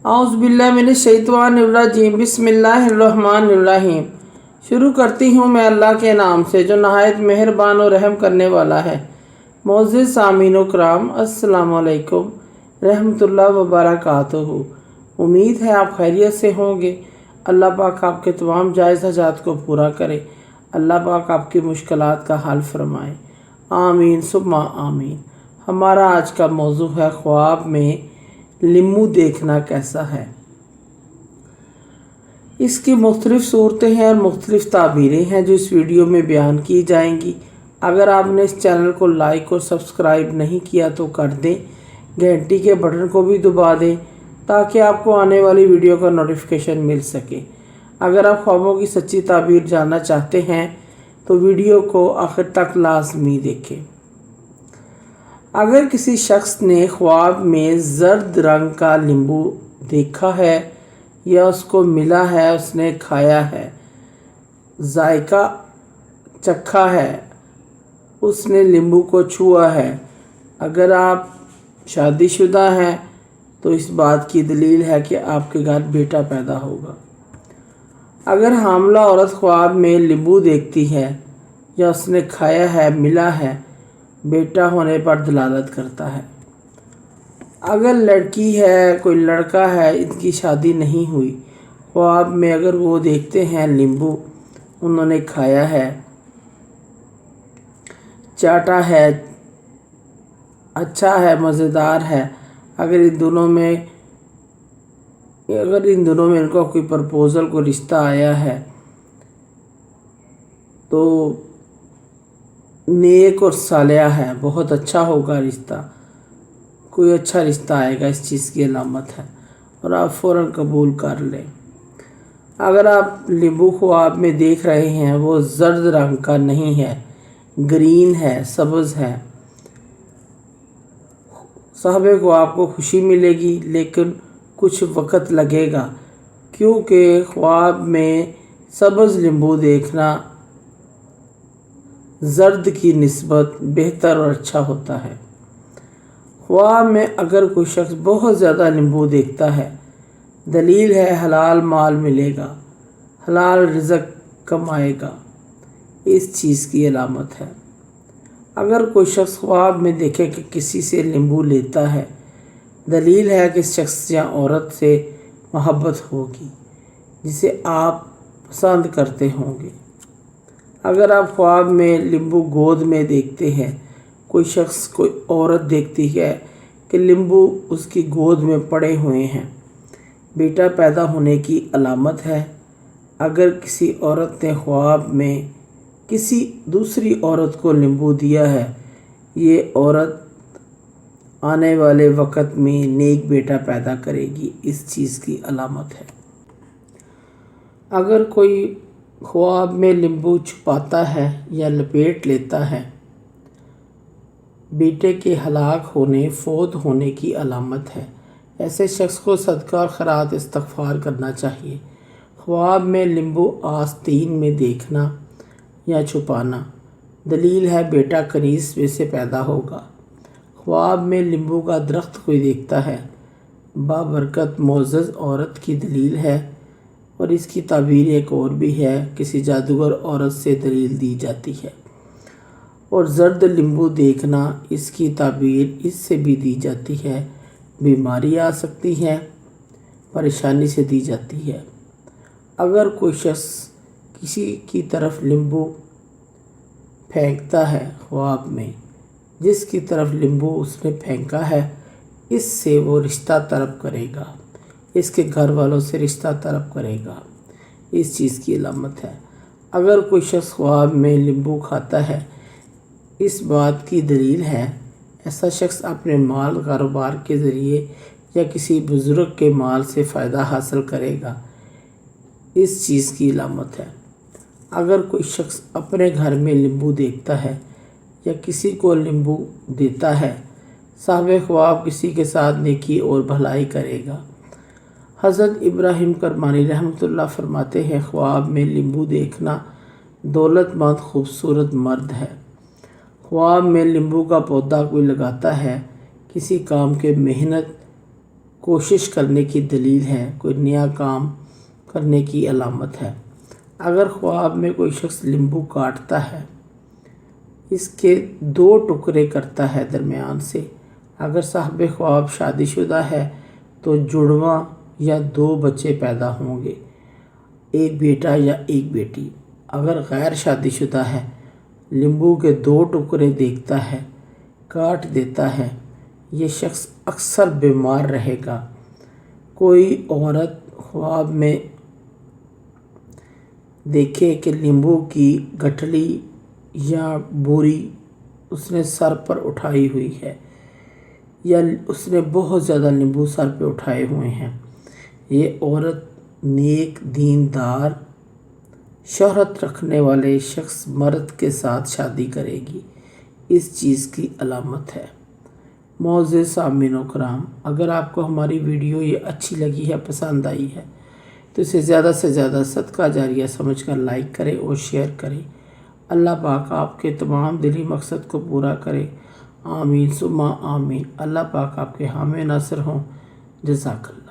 औज़ुबिल्लाहिमिनश्शैतानिर्रजीम बिस्मिल्लाहिर्रहमानिर्रहीम। शुरू करती हूँ मैं अल्लाह के नाम से जो नहायत मेहरबान और रहम करने वाला है। मोअज़्ज़िज़ सामीन कराम, अस्सलामु अलैकुम रहमतुल्लाहि व बरकातुहू। उम्मीद है आप खैरियत से होंगे। अल्लाह पाक आपके तमाम जायज़ हाजात को पूरा करे। अल्लाह पाक आपकी मुश्किलात का हल फरमाए। आमीन सुम्मा आमीन। हमारा आज का मौजू है ख्वाब में लिम्बू देखना कैसा है। इसकी मुख्तलिफ़ सूरतें हैं और मुख्तलिफ़ ताबीरें हैं जो इस वीडियो में बयान की जाएंगी। अगर आपने इस चैनल को लाइक और सब्सक्राइब नहीं किया तो कर दें, घंटी के बटन को भी दबा दें ताकि आपको आने वाली वीडियो का नोटिफिकेशन मिल सके। अगर आप ख्वाबों की सच्ची ताबीर जानना चाहते हैं तो वीडियो को आखिर तक लाजमी देखें। अगर किसी शख्स ने ख्वाब में ज़र्द रंग का नींबू देखा है या उसको मिला है, उसने खाया है, जायका चखा है, उसने नींबू को छुआ है, अगर आप शादीशुदा हैं तो इस बात की दलील है कि आपके घर बेटा पैदा होगा। अगर हामला औरत ख्वाब में नींबू देखती है या उसने खाया है, मिला है, बेटा होने पर दलालत करता है। अगर लड़की है, कोई लड़का है, इनकी शादी नहीं हुई, ख्वाब में अगर वो देखते हैं नींबू उन्होंने खाया है, चाटा है, अच्छा है, मज़ेदार है, अगर इन दोनों में इनका कोई प्रपोज़ल, कोई रिश्ता आया है तो नेक और सालिया है, बहुत अच्छा होगा रिश्ता, कोई अच्छा रिश्ता आएगा, इस चीज़ की अलामत है और आप फ़ौरन कबूल कर लें। अगर आप नींबू ख्वाब में देख रहे हैं वो ज़र्द रंग का नहीं है, ग्रीन है, सब्ज़ है, साहबे को आपको खुशी मिलेगी लेकिन कुछ वक़्त लगेगा, क्योंकि ख्वाब में सब्ज़ नींबू देखना ज़र्द की निस्बत बेहतर और अच्छा होता है। ख्वाब में अगर कोई शख्स बहुत ज़्यादा नींबू देखता है, दलील है हलाल माल मिलेगा, हलाल रिज़्क़ कमाएगा, इस चीज़ की अलामत है। अगर कोई शख्स ख्वाब में देखे कि किसी से नींबू लेता है, दलील है कि इस शख्स या औरत से मोहब्बत होगी जिसे आप पसंद करते होंगे। अगर आप ख्वाब में नींबू गोद में देखते हैं, कोई शख्स, कोई औरत देखती है कि नींबू उसकी गोद में पड़े हुए हैं, बेटा पैदा होने की अलामत है। अगर किसी औरत ने ख्वाब में किसी दूसरी औरत को नींबू दिया है, ये औरत आने वाले वक़्त में नेक बेटा पैदा करेगी, इस चीज़ की अलामत है। अगर कोई ख्वाब में नींबू छुपाता है या लपेट लेता है, बेटे के हलाक होने, फौत होने की अलामत है। ऐसे शख्स को सदका और खैरात इस्तग़फ़ार करना चाहिए। ख्वाब में नींबू आस्तीन में देखना या छुपाना, दलील है बेटा कनीज़ में से पैदा होगा। ख्वाब में नींबू का दरख्त कोई देखता है, बाबरकत मोअज़्ज़ज़ औरत की दलील है और इसकी ताबीर एक और भी है, किसी जादूगर औरत से दलील दी जाती है। और ज़र्द नींबू देखना, इसकी ताबीर इससे भी दी जाती है, बीमारी आ सकती है, परेशानी से दी जाती है। अगर कोई शख्स किसी की तरफ नींबू फेंकता है ख्वाब में, जिसकी तरफ नींबू उसने फेंका है, इससे वो रिश्ता तलब करेगा, इसके घर वालों से रिश्ता तलब करेगा, इस चीज़ की अलामत है। अगर कोई शख्स ख्वाब में नींबू खाता है, इस बात की दलील है ऐसा शख्स अपने माल कारोबार के ज़रिए या किसी बुज़ुर्ग के माल से फ़ायदा हासिल करेगा, इस चीज़ की अलामत है। अगर कोई शख्स अपने घर में नींबू देखता है या किसी को नींबू देता है, साहिब ख्वाब किसी के साथ नेकी और भलाई करेगा। हज़रत इब्राहिम करमानी रहमतुल्लाह फरमाते हैं, ख्वाब में नींबू देखना दौलतमंद खूबसूरत मर्द है। ख्वाब में नींबू का पौधा कोई लगाता है, किसी काम के मेहनत कोशिश करने की दलील है, कोई नया काम करने की अलामत है। अगर ख्वाब में कोई शख्स नींबू काटता है, इसके 2 टुकड़े करता है दरमियान से, अगर साहिब ख्वाब शादीशुदा है तो जुड़वा या 2 बच्चे पैदा होंगे, एक बेटा या एक बेटी। अगर गैर शादीशुदा है, नींबू के 2 टुकड़े देखता है, काट देता है, ये शख्स अक्सर बीमार रहेगा। कोई औरत ख्वाब में देखे कि नींबू की गठली या बोरी उसने सर पर उठाई हुई है, या उसने बहुत ज़्यादा नींबू सर पे उठाए हुए हैं, ये औरत नेक, दीनदार, शोहरत रखने वाले शख्स मर्द के साथ शादी करेगी, इस चीज़ की अलामत है। मोअज़्ज़िज़ सामीन कराम, अगर आपको हमारी वीडियो ये अच्छी लगी है, पसंद आई है, तो इसे ज़्यादा से ज़्यादा सदका जारिया समझकर लाइक करें और शेयर करें। अल्लाह पाक आपके तमाम दिली मकसद को पूरा करे। आमीन सुम्मा आमीन। अल्लाह पाक आपके हामी नासिर हों। जज़ाकल्लाह।